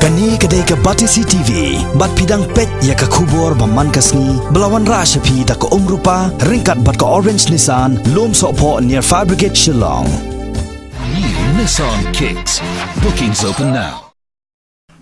Kani kedai ke Batisi TV, bat pidang pet ya ke kubur baman kasni, belawan rasa pi tak ke rupa, ringkat bat ke orange Nissan, lom sokpo near Fire Brigade Shillong. New Nissan Kicks. Bookings open now.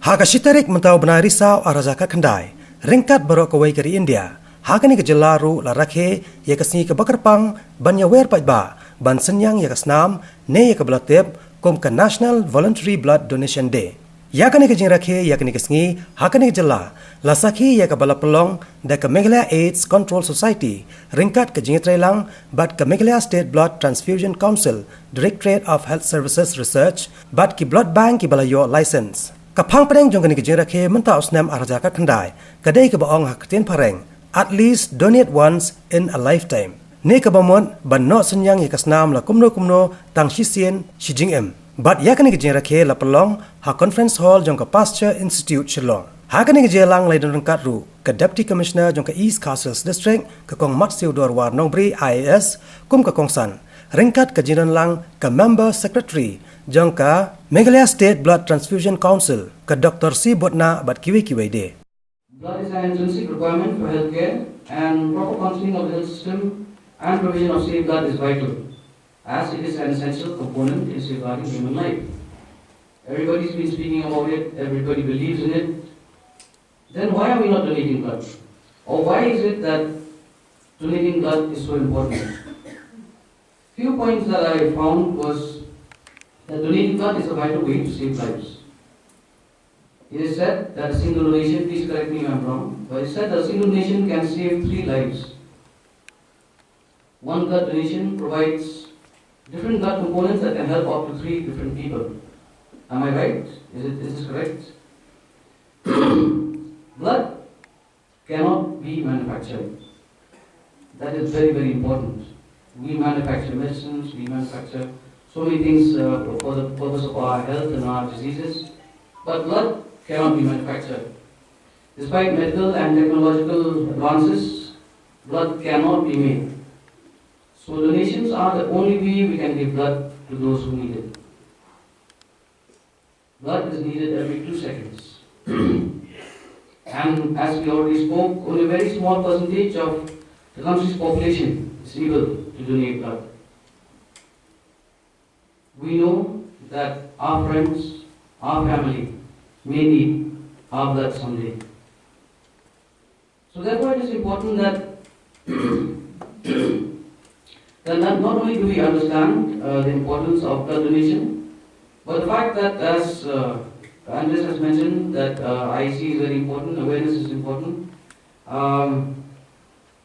Haka shitarik mentau benar risau arazaka kendai, ringkat baru kawai keri India. Haka ni ke Jylla ru la Rakhe ya kesni ke Bakarpang, ban ya wer pajba, ban senyang ya kesnam, ne ya ke belatib, kum ke National Voluntary Blood Donation Day. Ya kani ke jing Rakhe ya kani ke sengi, haka ni ke Jylla, la sakhi ya ke bala pelong, da ke Meghalaya AIDS Control Society, ringkat ke jing Trailang, bat ke Meghalaya State Blood Transfusion Council, Directorate of Health Services Research, bat ki blood bank ki bala yo license. Kapang pareng jong kani ke jing Rakhe mentau snam arazaka kendai, kadai ke baong haktin pareng, at least donate once in a lifetime. Ne ke bamon ban no senyang ya kasnam la kumno tang shisien shijing em. But yakani ke jing Rakhe la pelong ha conference hall jong ke Pasture Institute Shillong. Hakani ke jelang lai don kat ru ke Deputy Commissioner jong ke East Castles District ke kong Mat Siudor War Nongbri IAS kum ke kong san. Ringkat ke jiran lang ke Member Secretary jong ke Meghalaya State Blood Transfusion Council ke Dr. C. Botna bat kiwi de. Blood is an intrinsic requirement for healthcare, and proper functioning of the health system and provision of safe blood is vital, as it is an essential component in safeguarding human life. Everybody's been speaking about it, everybody believes in it. Then why are we not donating blood? Or why is it that donating blood is so important? Few points that I found was that donating blood is a vital way to save lives. It is said that a single donation, please correct me if I am wrong, but it is said that a single donation can save 3 lives. One blood donation provides different blood components that can help up to 3 different people. Am I right? Is this correct? Blood cannot be manufactured. That is very, very important. We manufacture medicines, we manufacture so many things for the purpose of our health and our diseases, but blood cannot be manufactured. Despite medical and technological advances, blood cannot be made. So donations are the only way we can give blood to those who need it. Blood is needed every 2 seconds. And as we already spoke, only a very small percentage of the country's population is able to donate blood. We know that our friends, our family may need our blood someday. So therefore it is important that that not only do we understand the importance of blood donation, but the fact that, as Andres has mentioned, that IC is very important, awareness is important.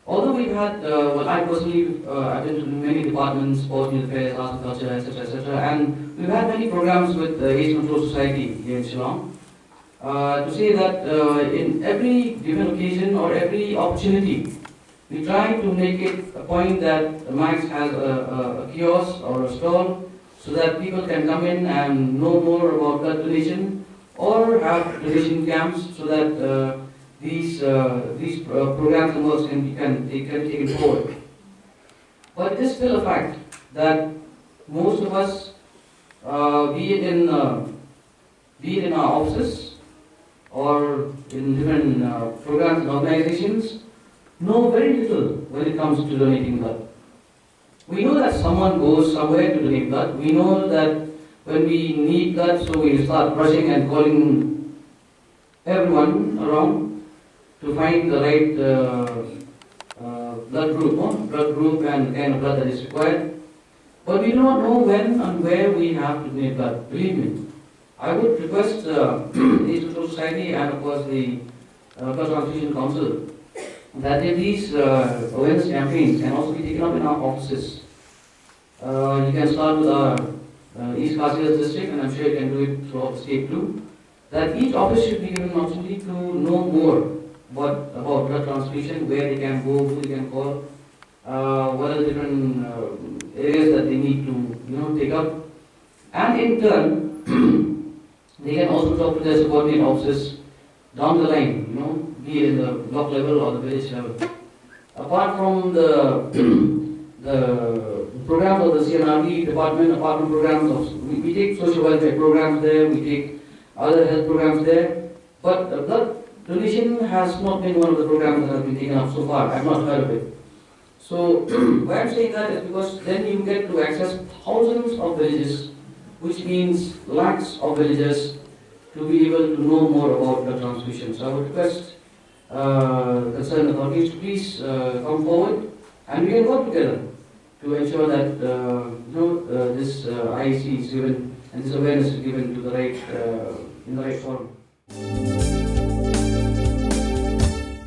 Although we've had, well, I personally, I've been to many departments, sports, youth affairs, arts and culture, etc., and we've had many programs with the AIDS Control Society here in Shillong, to say that in every given occasion or every opportunity, we try to make it a point that Max has a kiosk or a stall so that people can come in and know more about blood donation or have donation camps so that these programs and works can be taken forward. But it is still a fact that most of us, be it in our offices or in different programs and organizations, know very little when it comes to donating blood. We know that someone goes somewhere to donate blood. We know that when we need blood, so we start rushing and calling everyone around to find the right blood group and the kind of blood that is required. But we do not know when and where we have to donate blood. Believe me, I would request the Institute Society and of course the Blood Transfusion Council that if these awareness campaigns can also be taken up in our offices. You can start with our East Castles District, and I'm sure you can do it throughout the state too. That each office should be given an opportunity to know more about blood transfusion, where they can go, who they can call, what are the different areas that they need to take up, and in turn they can also talk to their subordinate offices down the line, be it in the block level or the village level. Apart from the programs of the CNRD department, apart from programs of, we take social welfare programs there, we take other health programs there. But blood donation has not been one of the programs that has been taken up so far. I have not heard of it. So why I'm saying that is because then you get to access thousands of villages, which means lakhs of villagers to be able to know more about blood transfusion. So I would request concerned authorities to please come forward and we can work together to ensure that this IEC is given and this awareness is given to the right in the right forum.